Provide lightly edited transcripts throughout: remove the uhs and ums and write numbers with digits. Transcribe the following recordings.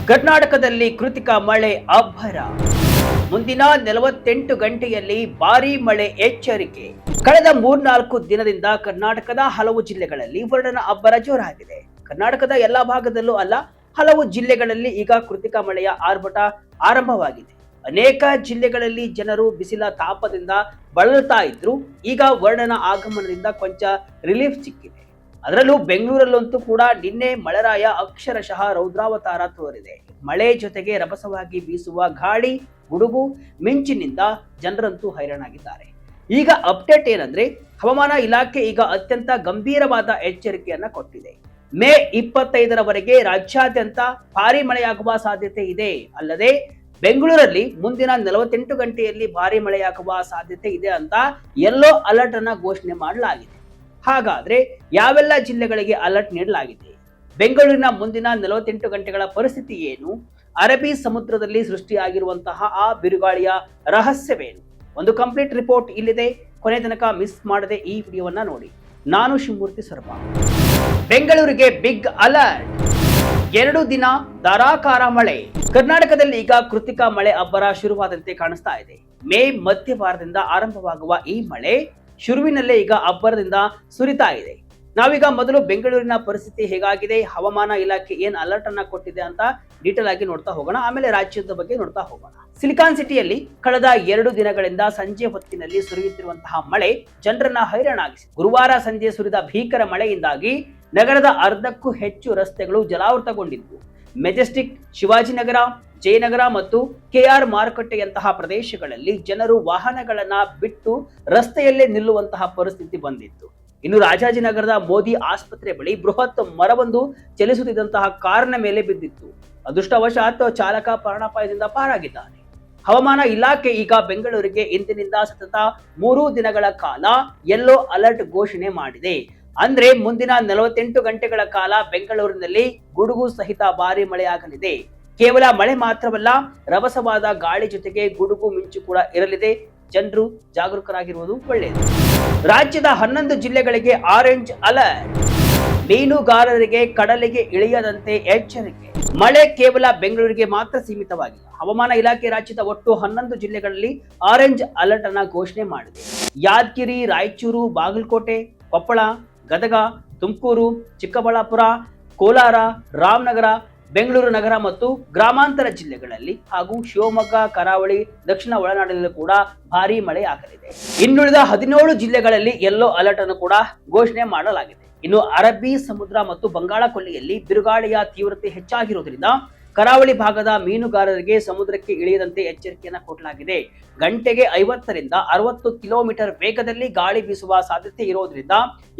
ಕರ್ನಾಟಕದಲ್ಲಿ ಕೃತಿಕ ಮಳೆ ಅಬ್ಬರ. ಮುಂದಿನ 48 ಗಂಟೆಯಲ್ಲಿ ಭಾರೀ ಮಳೆ ಎಚ್ಚರಿಕೆ. ಕಳೆದ 3-4 ದಿನದಿಂದ ಕರ್ನಾಟಕದ ಹಲವು ಜಿಲ್ಲೆಗಳಲ್ಲಿ ವರುಣನ ಅಬ್ಬರ ಜೋರಾಗಿದೆ. ಕರ್ನಾಟಕದ ಎಲ್ಲಾ ಭಾಗದಲ್ಲೂ ಅಲ್ಲ, ಹಲವು ಜಿಲ್ಲೆಗಳಲ್ಲಿ ಈಗ ಕೃತಿಕ ಮಳೆಯ ಆರ್ಭಟ ಆರಂಭವಾಗಿದೆ. ಅನೇಕ ಜಿಲ್ಲೆಗಳಲ್ಲಿ ಜನರು ಬಿಸಿಲ ತಾಪದಿಂದ ಬಳಲುತ್ತಾ ಇದ್ರು. ಈಗ ವರುಣನ ಆಗಮನದಿಂದ ಕೊಂಚ ರಿಲೀಫ್ ಸಿಕ್ಕಿದೆ. ಅದರಲ್ಲೂ ಬೆಂಗಳೂರಲ್ಲಂತೂ ಕೂಡ ನಿನ್ನೆ ಮಳೆರಾಯ ಅಕ್ಷರಶಃ ರೌದ್ರಾವತಾರ ತೋರಿದೆ. ಮಳೆ ಜೊತೆಗೆ ರಭಸವಾಗಿ ಬೀಸುವ ಗಾಳಿ, ಗುಡುಗು, ಮಿಂಚಿನಿಂದ ಜನರಂತೂ ಹೈರಾಣಾಗಿದ್ದಾರೆ. ಈಗ ಅಪ್ಡೇಟ್ ಏನಂದ್ರೆ, ಹವಾಮಾನ ಇಲಾಖೆ ಈಗ ಅತ್ಯಂತ ಗಂಭೀರವಾದ ಎಚ್ಚರಿಕೆಯನ್ನ ಕೊಟ್ಟಿದೆ. ಮೇ 25ರವರೆಗೆ ರಾಜ್ಯಾದ್ಯಂತ ಭಾರಿ ಮಳೆಯಾಗುವ ಸಾಧ್ಯತೆ ಇದೆ. ಅಲ್ಲದೆ ಬೆಂಗಳೂರಲ್ಲಿ ಮುಂದಿನ 48 ಗಂಟೆಯಲ್ಲಿ ಭಾರಿ ಮಳೆಯಾಗುವ ಸಾಧ್ಯತೆ ಇದೆ ಅಂತ ಯೆಲ್ಲೋ ಅಲರ್ಟ್ ಅನ್ನ ಘೋಷಣೆ ಮಾಡಲಾಗಿದೆ. ಹಾಗಾದ್ರೆ ಯಾವೆಲ್ಲ ಜಿಲ್ಲೆಗಳಿಗೆ ಅಲರ್ಟ್ ನೀಡಲಾಗಿದೆ? ಬೆಂಗಳೂರಿನ ಮುಂದಿನ 48 ಗಂಟೆಗಳ ಪರಿಸ್ಥಿತಿ ಏನು? ಅರಬ್ಬಿ ಸಮುದ್ರದಲ್ಲಿ ಸೃಷ್ಟಿಯಾಗಿರುವಂತಹ ಆ ಬಿರುಗಾಳಿಯ ರಹಸ್ಯವೇನು? ಒಂದು ಕಂಪ್ಲೀಟ್ ರಿಪೋರ್ಟ್ ಇಲ್ಲಿದೆ. ಕೊನೆ ತನಕ ಮಿಸ್ ಮಾಡದೆ ಈ ವಿಡಿಯೋವನ್ನ ನೋಡಿ. ನಾನು ಶಿವಮೂರ್ತಿ ಸರ್ವ. ಬೆಂಗಳೂರಿಗೆ ಬಿಗ್ ಅಲರ್ಟ್. 2 ದಿನ ಧಾರಾಕಾರ ಮಳೆ. ಕರ್ನಾಟಕದಲ್ಲಿ ಈಗ ಕೃತಿಕ ಮಳೆ ಅಬ್ಬರ ಶುರುವಾದಂತೆ ಕಾಣಿಸ್ತಾ ಇದೆ. ಮೇ ಮಧ್ಯವಾರದಿಂದ ಆರಂಭವಾಗುವ ಈ ಮಳೆ ಶುರುವಿನಲ್ಲೇ ಈಗ ಅಬ್ಬರದಿಂದ ಸುರಿತಾ ಇದೆ. ನಾವೀಗ ಮೊದಲು ಬೆಂಗಳೂರಿನ ಪರಿಸ್ಥಿತಿ ಹೇಗಾಗಿದೆ, ಹವಾಮಾನ ಇಲಾಖೆ ಏನ್ ಅಲರ್ಟ್ ಅನ್ನ ಕೊಟ್ಟಿದೆ ಅಂತ ಡೀಟೇಲ್ ಆಗಿ ನೋಡ್ತಾ ಹೋಗೋಣ. ಆಮೇಲೆ ರಾಜ್ಯದ ಬಗ್ಗೆ ನೋಡ್ತಾ ಹೋಗೋಣ. ಸಿಲಿಕಾನ್ ಸಿಟಿಯಲ್ಲಿ ಕಳೆದ 2 ದಿನಗಳಿಂದ ಸಂಜೆ ಹೊತ್ತಿನಲ್ಲಿ ಸುರಿಯುತ್ತಿರುವಂತಹ ಮಳೆ ಜನರನ್ನ ಹೈರಾಣಾಗಿಸಿದೆ. ಗುರುವಾರ ಸಂಜೆ ಸುರಿದ ಭೀಕರ ಮಳೆಯಿಂದಾಗಿ ನಗರದ ಅರ್ಧಕ್ಕೂ ಹೆಚ್ಚು ರಸ್ತೆಗಳು ಜಲಾವೃತಗೊಂಡಿದ್ವು. ಮೆಜೆಸ್ಟಿಕ್, ಶಿವಾಜಿನಗರ, ಜಯನಗರ ಮತ್ತು ಕೆಆರ್ ಮಾರುಕಟ್ಟೆಯಂತಹ ಪ್ರದೇಶಗಳಲ್ಲಿ ಜನರು ವಾಹನಗಳನ್ನ ಬಿಟ್ಟು ರಸ್ತೆಯಲ್ಲೇ ನಿಲ್ಲುವಂತಹ ಪರಿಸ್ಥಿತಿ ಬಂದಿತ್ತು. ಇನ್ನು ರಾಜಾಜಿನಗರದ ಮೋದಿ ಆಸ್ಪತ್ರೆ ಬಳಿ ಬೃಹತ್ ಮರವೊಂದು ಚಲಿಸುತ್ತಿದ್ದಂತಹ ಕಾರಿನ ಮೇಲೆ ಬಿದ್ದಿತ್ತು. ಅದೃಷ್ಟವಶಾತ್ ಚಾಲಕ ಪ್ರಾಣಾಪಾಯದಿಂದ ಪಾರಾಗಿದ್ದಾನೆ. ಹವಾಮಾನ ಇಲಾಖೆ ಈಗ ಬೆಂಗಳೂರಿಗೆ ಇಂದಿನಿಂದ ಸತತ 3 ದಿನಗಳ ಕಾಲ ಯೆಲ್ಲೋ ಅಲರ್ಟ್ ಘೋಷಣೆ ಮಾಡಿದೆ. ಅಂದ್ರೆ ಮುಂದಿನ 48 ಗಂಟೆಗಳ ಕಾಲ ಬೆಂಗಳೂರಿನಲ್ಲಿ ಗುಡುಗು ಸಹಿತ ಭಾರಿ ಮಳೆಯಾಗಲಿದೆ. ಕೇವಲ ಮಳೆ ಮಾತ್ರವಲ್ಲ, ರಭಸವಾದ ಗಾಳಿ ಜೊತೆಗೆ ಗುಡುಗು ಮಿಂಚು ಕೂಡ ಇರಲಿದೆ. ಜನರು ಜಾಗರೂಕರಾಗಿರುವುದು ಒಳ್ಳೆಯದು. ರಾಜ್ಯದ 11 ಜಿಲ್ಲೆಗಳಿಗೆ ಆರೆಂಜ್ ಅಲರ್ಟ್. ಮೀನುಗಾರರಿಗೆ ಕಡಲಿಗೆ ಇಳಿಯದಂತೆ ಎಚ್ಚರಿಕೆ. ಮಳೆ ಕೇವಲ ಬೆಂಗಳೂರಿಗೆ ಮಾತ್ರ ಸೀಮಿತವಾಗಿಲ್ಲ. ಹವಾಮಾನ ಇಲಾಖೆ ರಾಜ್ಯದ ಒಟ್ಟು 11 ಜಿಲ್ಲೆಗಳಲ್ಲಿ ಆರೆಂಜ್ ಅಲರ್ಟ್ ಅನ್ನ ಘೋಷಣೆ ಮಾಡಿದೆ. ಯಾದಗಿರಿ, ರಾಯಚೂರು, ಬಾಗಲಕೋಟೆ, ಕೊಪ್ಪಳ, ಗದಗ, ತುಮಕೂರು, ಚಿಕ್ಕಬಳ್ಳಾಪುರ, ಕೋಲಾರ, ರಾಮನಗರ, ಬೆಂಗಳೂರು ನಗರ ಮತ್ತು ಗ್ರಾಮಾಂತರ ಜಿಲ್ಲೆಗಳಲ್ಲಿ ಹಾಗೂ ಶಿವಮೊಗ್ಗ, ಕರಾವಳಿ, ದಕ್ಷಿಣ ಒಳನಾಡಿನಲ್ಲೂ ಕೂಡ ಭಾರೀ ಮಳೆ ಆಗಲಿದೆ. ಇನ್ನುಳಿದ 17 ಜಿಲ್ಲೆಗಳಲ್ಲಿ ಯೆಲ್ಲೋ ಅಲರ್ಟ್ ಅನ್ನು ಕೂಡ ಘೋಷಣೆ ಮಾಡಲಾಗಿದೆ. ಇನ್ನು ಅರಬ್ಬಿ ಸಮುದ್ರ ಮತ್ತು ಬಂಗಾಳ ಕೊಲ್ಲಿಯಲ್ಲಿ ಬಿರುಗಾಳಿಯ ತೀವ್ರತೆ ಹೆಚ್ಚಾಗಿರುವುದರಿಂದ ಕರಾವಳಿ ಭಾಗದ ಮೀನುಗಾರರಿಗೆ ಸಮುದ್ರಕ್ಕೆ ಇಳಿಯದಂತೆ ಎಚ್ಚರಿಕೆಯನ್ನು ಕೊಡಲಾಗಿದೆ. ಗಂಟೆಗೆ 50ರಿಂದ 60 ಕಿಲೋಮೀಟರ್ ವೇಗದಲ್ಲಿ ಗಾಳಿ ಬೀಸುವ ಸಾಧ್ಯತೆ ಇರೋದ್ರಿಂದ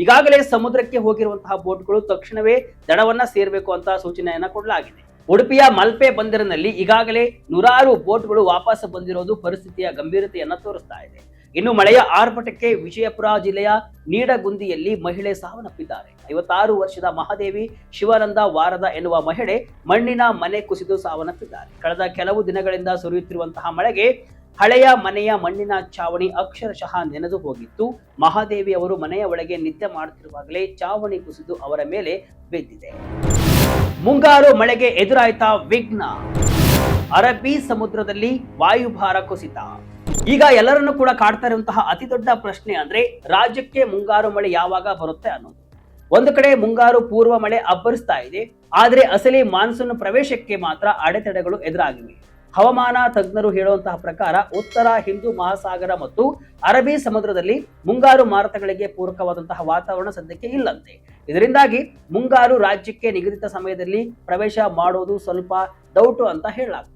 ಈಗಾಗಲೇ ಸಮುದ್ರಕ್ಕೆ ಹೋಗಿರುವಂತಹ ಬೋಟ್ಗಳು ತಕ್ಷಣವೇ ದಡವನ್ನ ಸೇರಬೇಕು ಅಂತ ಸೂಚನೆಯನ್ನ ಕೊಡಲಾಗಿದೆ. ಉಡುಪಿಯ ಮಲ್ಪೆ ಬಂದರಿನಲ್ಲಿ ಈಗಾಗಲೇ 100 ಬೋಟ್ಗಳು ವಾಪಸ್ ಬಂದಿರೋದು ಪರಿಸ್ಥಿತಿಯ ಗಂಭೀರತೆಯನ್ನ ತೋರಿಸ್ತಾ ಇದೆ. ಇನ್ನು ಮಳೆಯ ಆರ್ಭಟಕ್ಕೆ ವಿಜಯಪುರ ಜಿಲ್ಲೆಯ ನೀಡಗುಂದಿಯಲ್ಲಿ ಮಹಿಳೆ ಸಾವನ್ನಪ್ಪಿದ್ದಾರೆ. 56 ವರ್ಷದ ಮಹಾದೇವಿ ಶಿವಾನಂದ ವಾರದ ಎನ್ನುವ ಮಹಿಳೆ ಮಣ್ಣಿನ ಮನೆ ಕುಸಿದು ಸಾವನ್ನಪ್ಪಿದ್ದಾರೆ. ಕಳೆದ ಕೆಲವು ದಿನಗಳಿಂದ ಸುರಿಯುತ್ತಿರುವಂತಹ ಮಳೆಗೆ ಹಳೆಯ ಮನೆಯ ಮಣ್ಣಿನ ಚಾವಣಿ ಅಕ್ಷರಶಃ ನೆನೆದು ಹೋಗಿತ್ತು. ಮಹಾದೇವಿ ಅವರು ಮನೆಯ ಒಳಗೆ ನಿದ್ದೆ ಮಾಡುತ್ತಿರುವಾಗಲೇ ಚಾವಣಿ ಕುಸಿದು ಅವರ ಮೇಲೆ ಬಿದ್ದಿದೆ. ಮುಂಗಾರು ಮಳೆಗೆ ಎದುರಾಯ್ತಾ ವಿಘ್ನ. ಅರಬ್ಬಿ ಸಮುದ್ರದಲ್ಲಿ ವಾಯುಭಾರ ಕುಸಿತ. ಈಗ ಎಲ್ಲರನ್ನು ಕೂಡ ಕಾಡ್ತಾ ಇರುವಂತಹ ಅತಿ ದೊಡ್ಡ ಪ್ರಶ್ನೆ ಅಂದ್ರೆ ರಾಜ್ಯಕ್ಕೆ ಮುಂಗಾರು ಮಳೆ ಯಾವಾಗ ಬರುತ್ತೆ ಅನ್ನೋದು. ಒಂದು ಕಡೆ ಮುಂಗಾರು ಪೂರ್ವ ಮಳೆ ಅಬ್ಬರಿಸ್ತಾ ಇದೆ, ಆದ್ರೆ ಅಸಲಿ ಮಾನ್ಸೂನ್ ಪ್ರವೇಶಕ್ಕೆ ಮಾತ್ರ ಅಡೆತಡೆಗಳು ಎದುರಾಗಿವೆ. ಹವಾಮಾನ ತಜ್ಞರು ಹೇಳುವಂತಹ ಪ್ರಕಾರ ಉತ್ತರ ಹಿಂದೂ ಮಹಾಸಾಗರ ಮತ್ತು ಅರಬ್ಬಿ ಸಮುದ್ರದಲ್ಲಿ ಮುಂಗಾರು ಮಾರುತಗಳಿಗೆ ಪೂರಕವಾದಂತಹ ವಾತಾವರಣ ಸದ್ಯಕ್ಕೆ ಇಲ್ಲಂತೆ. ಇದರಿಂದಾಗಿ ಮುಂಗಾರು ರಾಜ್ಯಕ್ಕೆ ನಿಗದಿತ ಸಮಯದಲ್ಲಿ ಪ್ರವೇಶ ಮಾಡೋದು ಸ್ವಲ್ಪ ಡೌಟು ಅಂತ ಹೇಳಲಾಗ್ತಿದೆ.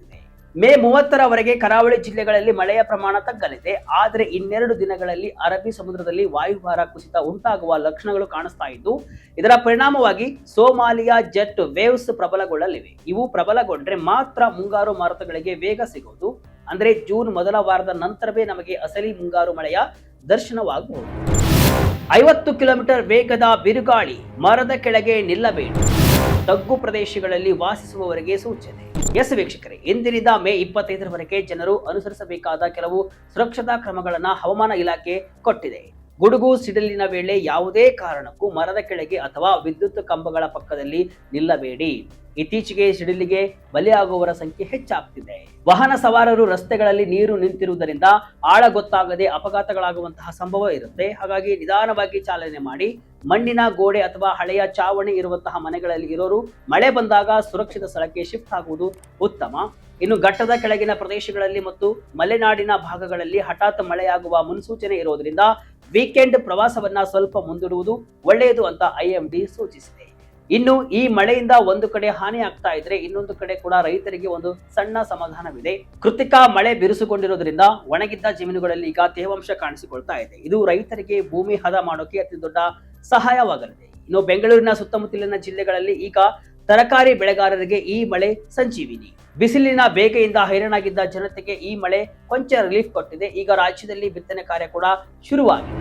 ಮೇ 30ರವರೆಗೆ ಕರಾವಳಿ ಜಿಲ್ಲೆಗಳಲ್ಲಿ ಮಳೆಯ ಪ್ರಮಾಣ ತಗ್ಗಲಿದೆ. ಆದರೆ ಇನ್ನೆರಡು ದಿನಗಳಲ್ಲಿ ಅರಬ್ಬಿ ಸಮುದ್ರದಲ್ಲಿ ವಾಯುಭಾರ ಕುಸಿತ ಉಂಟಾಗುವ ಲಕ್ಷಣಗಳು ಕಾಣಿಸ್ತಾ ಇದ್ದು, ಇದರ ಪರಿಣಾಮವಾಗಿ ಸೋಮಾಲಿಯಾ ಜೆಟ್ ವೇವ್ಸ್ ಪ್ರಬಲಗೊಳ್ಳಲಿವೆ. ಇವು ಪ್ರಬಲಗೊಂಡ್ರೆ ಮಾತ್ರ ಮುಂಗಾರು ಮಾರುತಗಳಿಗೆ ವೇಗ ಸಿಗೋದು. ಅಂದ್ರೆ ಜೂನ್ ಮೊದಲ ವಾರದ ನಂತರವೇ ನಮಗೆ ಅಸಲಿ ಮುಂಗಾರು ಮಳೆಯ ದರ್ಶನವಾಗಬಹುದು. 50 ಕಿಲೋಮೀಟರ್ ವೇಗದ ಬಿರುಗಾಳಿ, ಮರದ ಕೆಳಗೆ ನಿಲ್ಲಬೇಡಿ. ತಗ್ಗು ಪ್ರದೇಶಗಳಲ್ಲಿ ವಾಸಿಸುವವರಿಗೆ ಸೂಚನೆ. ಎಸ್ ವೀಕ್ಷಕರೇ, ಇಂದಿನಿಂದ ಮೇ 25ರವರೆಗೆ ಜನರು ಅನುಸರಿಸಬೇಕಾದ ಕೆಲವು ಸುರಕ್ಷತಾ ಕ್ರಮಗಳನ್ನು ಹವಾಮಾನ ಇಲಾಖೆ ಕೊಟ್ಟಿದೆ. ಗುಡುಗು ಸಿಡಿಲಿನ ವೇಳೆ ಯಾವುದೇ ಕಾರಣಕ್ಕೂ ಮರದ ಕೆಳಗೆ ಅಥವಾ ವಿದ್ಯುತ್ ಕಂಬಗಳ ಪಕ್ಕದಲ್ಲಿ ನಿಲ್ಲಬೇಡಿ. ಇತ್ತೀಚೆಗೆ ಸಿಡಿಲಿಗೆ ಬಲಿಯಾಗುವವರ ಸಂಖ್ಯೆ ಹೆಚ್ಚಾಗ್ತಿದೆ. ವಾಹನ ಸವಾರರು ರಸ್ತೆಗಳಲ್ಲಿ ನೀರು ನಿಂತಿರುವುದರಿಂದ ಆಳ ಗೊತ್ತಾಗದೆ ಅಪಘಾತಗಳಾಗುವಂತಹ ಸಂಭವ ಇರುತ್ತೆ. ಹಾಗಾಗಿ ನಿಧಾನವಾಗಿ ಚಾಲನೆ ಮಾಡಿ. ಮಣ್ಣಿನ ಗೋಡೆ ಅಥವಾ ಹಳೆಯ ಚಾವಣಿ ಇರುವಂತಹ ಮನೆಗಳಲ್ಲಿ ಇರೋರು ಮಳೆ ಬಂದಾಗ ಸುರಕ್ಷಿತ ಸ್ಥಳಕ್ಕೆ ಶಿಫ್ಟ್ ಆಗುವುದು ಉತ್ತಮ. ಇನ್ನು ಘಟ್ಟದ ಕೆಳಗಿನ ಪ್ರದೇಶಗಳಲ್ಲಿ ಮತ್ತು ಮಲೆನಾಡಿನ ಭಾಗಗಳಲ್ಲಿ ಹಠಾತ್ ಮಳೆಯಾಗುವ ಮುನ್ಸೂಚನೆ ಇರೋದ್ರಿಂದ ವೀಕೆಂಡ್ ಪ್ರವಾಸವನ್ನ ಸ್ವಲ್ಪ ಮುಂದೂಡುವುದು ಒಳ್ಳೆಯದು ಅಂತ ಐಎಂಡಿ ಸೂಚಿಸಿದೆ. ಇನ್ನು ಈ ಮಳೆಯಿಂದ ಒಂದು ಕಡೆ ಹಾನಿ ಆಗ್ತಾ ಇದ್ರೆ ಇನ್ನೊಂದು ಕಡೆ ಕೂಡ ರೈತರಿಗೆ ಒಂದು ಸಣ್ಣ ಸಮಾಧಾನವಿದೆ. ಕೃತಿಕ ಮಳೆ ಬಿರುಸುಗೊಂಡಿರೋದ್ರಿಂದ ಒಣಗಿದ್ದ ಜಮೀನುಗಳಲ್ಲಿ ಈಗ ತೇವಾಂಶ ಕಾಣಿಸಿಕೊಳ್ತಾ ಇದೆ. ಇದು ರೈತರಿಗೆ ಭೂಮಿ ಹದ ಮಾಡೋಕೆ ಅತಿ ದೊಡ್ಡ ಸಹಾಯವಾಗಲಿದೆ. ಇನ್ನು ಬೆಂಗಳೂರಿನ ಸುತ್ತಮುತ್ತಲಿನ ಜಿಲ್ಲೆಗಳಲ್ಲಿ ಈಗ ತರಕಾರಿ ಬೆಳೆಗಾರರಿಗೆ ಈ ಮಳೆ ಸಂಜೀವಿನಿ. ಬಿಸಿಲಿನ ಬೇಗೆಯಿಂದ ಹೈರಾಣಾಗಿದ್ದ ಜನತೆಗೆ ಈ ಮಳೆ ಕೊಂಚ ರಿಲೀಫ್ ಕೊಟ್ಟಿದೆ. ಈಗ ರಾಜ್ಯದಲ್ಲಿ ಬಿತ್ತನೆ ಕಾರ್ಯ ಕೂಡ ಶುರುವಾಗಿದೆ.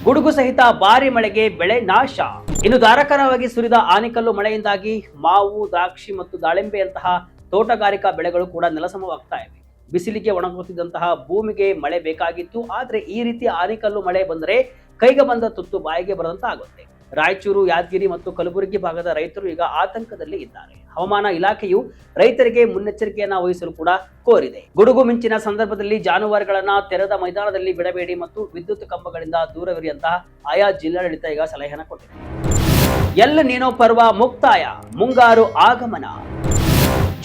ಗುಡುಗು ಸಹಿತ ಭಾರಿ ಮಳೆಗೆ ಬೆಳೆ ನಾಶ. ಇನ್ನು ಧಾರಾಕಾರವಾಗಿ ಸುರಿದ ಆನಿಕಲ್ಲು ಮಳೆಯಿಂದಾಗಿ ಮಾವು, ದ್ರಾಕ್ಷಿ ಮತ್ತು ದಾಳಿಂಬೆಯಂತಹ ತೋಟಗಾರಿಕಾ ಬೆಳೆಗಳು ಕೂಡ ನೆಲಸಮವಾಗ್ತಾ ಇವೆ. ಬಿಸಿಲಿಗೆ ಒಣಗುತ್ತಿದ್ದಂತಹ ಭೂಮಿಗೆ ಮಳೆ ಬೇಕಾಗಿತ್ತು. ಆದ್ರೆ ಈ ರೀತಿ ಆನಿಕಲ್ಲು ಮಳೆ ಬಂದರೆ ಕೈಗೆ ಬಂದ ತುತ್ತು ಬಾಯಿಗೆ ಬರದಂತ ಆಗುತ್ತೆ. ರಾಯಚೂರು, ಯಾದಗಿರಿ ಮತ್ತು ಕಲಬುರಗಿ ಭಾಗದ ರೈತರು ಈಗ ಆತಂಕದಲ್ಲಿ ಇದ್ದಾರೆ. ಹವಾಮಾನ ಇಲಾಖೆಯು ರೈತರಿಗೆ ಮುನ್ನೆಚ್ಚರಿಕೆಯನ್ನ ವಹಿಸಲು ಕೂಡ ಕೋರಿದೆ. ಗುಡುಗು ಮಿಂಚಿನ ಸಂದರ್ಭದಲ್ಲಿ ಜಾನುವಾರುಗಳನ್ನ ತೆರೆದ ಮೈದಾನದಲ್ಲಿ ಬಿಡಬೇಡಿ ಮತ್ತು ವಿದ್ಯುತ್ ಕಂಬಗಳಿಂದ ದೂರವಿರಿ ಅಂತ ಆಯಾ ಜಿಲ್ಲಾಡಳಿತ ಈಗ ಸಲಹೆಯನ್ನು ಕೊಟ್ಟಿದೆ. ಎಲ್ ನೀನೋ ಪರ್ವ ಮುಕ್ತಾಯ, ಮುಂಗಾರು ಆಗಮನ.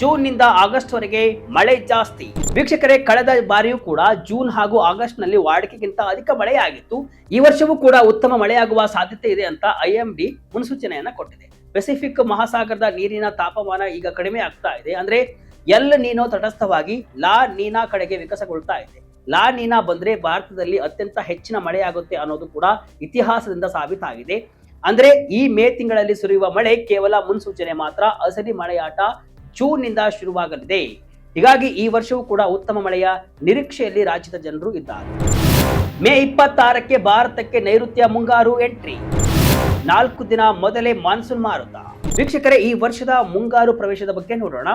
ಜೂನ್ ನಿಂದ ಆಗಸ್ಟ್ ವರೆಗೆ ಮಳೆ ಜಾಸ್ತಿ. ವೀಕ್ಷಕರೇ, ಕಳೆದ ಬಾರಿಯೂ ಕೂಡ ಜೂನ್ ಹಾಗೂ ಆಗಸ್ಟ್ ನಲ್ಲಿ ವಾಡಿಕೆಗಿಂತ ಅಧಿಕ ಮಳೆಯಾಗಿತ್ತು. ಈ ವರ್ಷವೂ ಕೂಡ ಉತ್ತಮ ಮಳೆಯಾಗುವ ಸಾಧ್ಯತೆ ಇದೆ ಅಂತ ಐಎಂಡಿ ಮುನ್ಸೂಚನೆಯನ್ನ ಕೊಟ್ಟಿದೆ. ಪೆಸಿಫಿಕ್ ಮಹಾಸಾಗರದ ನೀರಿನ ತಾಪಮಾನ ಈಗ ಕಡಿಮೆ ಆಗ್ತಾ ಇದೆ. ಅಂದ್ರೆ ಎಲ್ ನೀನೋ ತಟಸ್ಥವಾಗಿ ಲಾ ನೀನಾ ಕಡೆಗೆ ವಿಕಸಗೊಳ್ತಾ ಇದೆ. ಲಾ ನೀನಾ ಬಂದ್ರೆ ಭಾರತದಲ್ಲಿ ಅತ್ಯಂತ ಹೆಚ್ಚಿನ ಮಳೆಯಾಗುತ್ತೆ ಅನ್ನೋದು ಕೂಡ ಇತಿಹಾಸದಿಂದ ಸಾಬೀತಾಗಿದೆ. ಅಂದ್ರೆ ಈ ಮೇ ತಿಂಗಳಲ್ಲಿ ಸುರಿಯುವ ಮಳೆ ಕೇವಲ ಮುನ್ಸೂಚನೆ ಮಾತ್ರ. ಅಸಲಿ ಮಳೆಯಾಟ ಜೂನ್ ನಿಂದ ಶುರುವಾಗಲಿದೆ. ಹೀಗಾಗಿ ಈ ವರ್ಷವೂ ಕೂಡ ಉತ್ತಮ ಮಳೆಯ ನಿರೀಕ್ಷೆಯಲ್ಲಿ ರಾಜ್ಯದ ಜನರು ಇದ್ದಾರೆ. ಮೇ 26ಕ್ಕೆ ಭಾರತಕ್ಕೆ ನೈಋತ್ಯ ಮುಂಗಾರು ಎಂಟ್ರಿ. 4 ದಿನ ಮೊದಲೇ ಮಾನ್ಸೂನ್ ಮಾರುತ. ವೀಕ್ಷಕರೇ, ಈ ವರ್ಷದ ಮುಂಗಾರು ಪ್ರವೇಶದ ಬಗ್ಗೆ ನೋಡೋಣ.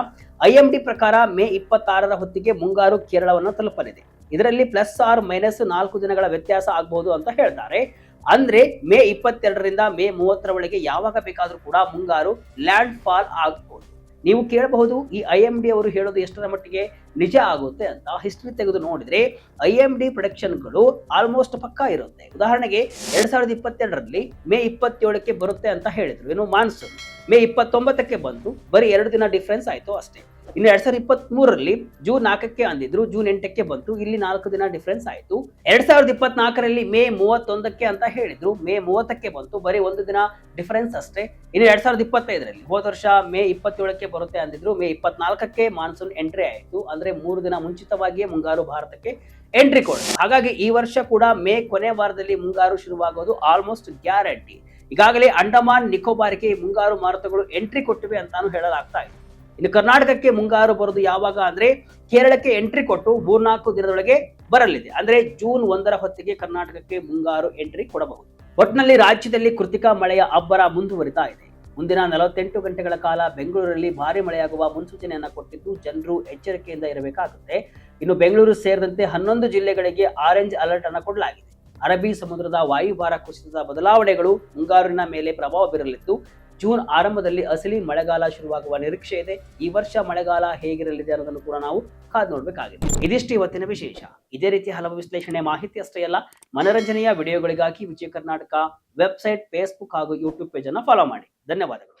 ಐಎಂಡಿ ಪ್ರಕಾರ ಮೇ 26ರ ಹೊತ್ತಿಗೆ ಮುಂಗಾರು ಕೇರಳವನ್ನು ತಲುಪಲಿದೆ. ಇದರಲ್ಲಿ +4 ದಿನಗಳ ವ್ಯತ್ಯಾಸ ಆಗಬಹುದು ಅಂತ ಹೇಳ್ತಾರೆ. ಅಂದ್ರೆ ಮೇ 22ರಿಂದ ಮೇ 30ರ ಒಳಗೆ ಯಾವಾಗ ಬೇಕಾದ್ರೂ ಕೂಡ ಮುಂಗಾರು ಲ್ಯಾಂಡ್ ಫಾಲ್ ಆಗಬಹುದು. ನೀವು ಕೇಳಬಹುದು, ಈ ಐಎಂಡಿ ಅವರು ಹೇಳೋದು ಎಷ್ಟರ ಮಟ್ಟಿಗೆ ನಿಜ ಆಗುತ್ತೆ ಅಂತ. ಹಿಸ್ಟ್ರಿ ತೆಗೆದು ನೋಡಿದ್ರೆ ಐಎಂಡಿ ಪ್ರೊಡಕ್ಷನ್ಗಳು ಆಲ್ಮೋಸ್ಟ್ ಪಕ್ಕಾ ಇರುತ್ತೆ. ಉದಾಹರಣೆಗೆ 2022ರಲ್ಲಿ ಮೇ 27ಕ್ಕೆ ಬರುತ್ತೆ ಅಂತ ಹೇಳಿದ್ರು, ಏನು ಮಾನ್ಸೂನ್. ಮೇ 29ಕ್ಕೆ ಬಂತು, ಬರೀ 2 ದಿನ ಡಿಫ್ರೆನ್ಸ್ ಆಯ್ತು ಅಷ್ಟೇ. ಇನ್ನು 2023ರಲ್ಲಿ ಜೂನ್ 4ಕ್ಕೆ ಅಂದಿದ್ರು, ಜೂನ್ 8ಕ್ಕೆ ಬಂತು, ಇಲ್ಲಿ 4 ದಿನ ಡಿಫ್ರೆನ್ಸ್ ಆಯ್ತು. 2024ರಲ್ಲಿ ಮೇ 31ಕ್ಕೆ ಅಂತ ಹೇಳಿದ್ರು, ಮೇ 30ಕ್ಕೆ ಬಂತು, ಬರೀ 1 ದಿನ ಡಿಫರೆನ್ಸ್ ಅಷ್ಟೇ. ಇನ್ನು 2025ರಲ್ಲಿ ಹೋದ ವರ್ಷ ಮೇ 27ಕ್ಕೆ ಬರುತ್ತೆ ಅಂದಿದ್ರು, ಮೇ 24ಕ್ಕೆ ಮಾನ್ಸೂನ್ ಎಂಟ್ರಿ ಆಯಿತು. ಅಂದ್ರೆ 3 ದಿನ ಮುಂಚಿತವಾಗಿಯೇ ಮುಂಗಾರು ಭಾರತಕ್ಕೆ ಎಂಟ್ರಿ ಕೊಡುತ್ತೆ. ಹಾಗಾಗಿ ಈ ವರ್ಷ ಕೂಡ ಮೇ ಕೊನೆ ವಾರದಲ್ಲಿ ಮುಂಗಾರು ಶುರುವಾಗೋದು ಆಲ್ಮೋಸ್ಟ್ ಗ್ಯಾರಂಟಿ. ಈಗಾಗಲೇ ಅಂಡಮಾನ್ ನಿಕೋಬಾರ್ಗೆ ಮುಂಗಾರು ಮಾರುತಗಳು ಎಂಟ್ರಿ ಕೊಟ್ಟಿವೆ ಅಂತಾನು ಹೇಳಲಾಗ್ತಾ ಇದೆ. ಇನ್ನು ಕರ್ನಾಟಕಕ್ಕೆ ಮುಂಗಾರು ಬರೋದು ಯಾವಾಗ ಅಂದ್ರೆ ಕೇರಳಕ್ಕೆ ಎಂಟ್ರಿ ಕೊಟ್ಟು 3-4 ದಿನದೊಳಗೆ ಬರಲಿದೆ. ಅಂದ್ರೆ ಜೂನ್ 1ರ ಹೊತ್ತಿಗೆ ಕರ್ನಾಟಕಕ್ಕೆ ಮುಂಗಾರು ಎಂಟ್ರಿ ಕೊಡಬಹುದು. ಒಟ್ಟಿನಲ್ಲಿ ರಾಜ್ಯದಲ್ಲಿ ಕೃತಿಕ ಮಳೆಯ ಅಬ್ಬರ ಮುಂದುವರಿತಾ ಇದೆ. ಮುಂದಿನ 48 ಗಂಟೆಗಳ ಕಾಲ ಬೆಂಗಳೂರಲ್ಲಿ ಭಾರಿ ಮಳೆಯಾಗುವ ಮುನ್ಸೂಚನೆಯನ್ನ ಕೊಟ್ಟಿದ್ದು ಜನರು ಎಚ್ಚರಿಕೆಯಿಂದ ಇರಬೇಕಾಗುತ್ತೆ. ಇನ್ನು ಬೆಂಗಳೂರು ಸೇರಿದಂತೆ 11 ಜಿಲ್ಲೆಗಳಿಗೆ ಆರೆಂಜ್ ಅಲರ್ಟ್ ಅನ್ನು ಕೊಡಲಾಗಿದೆ. ಅರಬ್ಬಿ ಸಮುದ್ರದ ವಾಯುಭಾರ ಕುಸಿತದ ಬದಲಾವಣೆಗಳು ಮುಂಗಾರಿನ ಮೇಲೆ ಪ್ರಭಾವ ಬೀರಲಿದ್ದು ಜೂನ್ ಆರಂಭದಲ್ಲಿ ಅಸಲಿ ಮಳೆಗಾಲ ಶುರುವಾಗುವ ನಿರೀಕ್ಷೆ ಇದೆ. ಈ ವರ್ಷ ಮಳೆಗಾಲ ಹೇಗಿರಲಿದೆ ಅನ್ನೋದನ್ನು ಕೂಡ ನಾವು ಕಾದು ನೋಡಬೇಕಾಗಿದೆ. ಇದಿಷ್ಟು ಇವತ್ತಿನ ವಿಶೇಷ. ಇದೇ ರೀತಿ ಹಲವು ವಿಶ್ಲೇಷಣೆ ಮಾಹಿತಿ ಅಷ್ಟೇ ಅಲ್ಲ, ಮನರಂಜನೆಯ ವಿಡಿಯೋಗಳಿಗಾಗಿ ವಿಜಯ ಕರ್ನಾಟಕ ವೆಬ್ಸೈಟ್, ಫೇಸ್ಬುಕ್ ಹಾಗೂ ಯೂಟ್ಯೂಬ್ ಪೇಜ್ ಅನ್ನು ಫಾಲೋ ಮಾಡಿ. ಧನ್ಯವಾದಗಳು.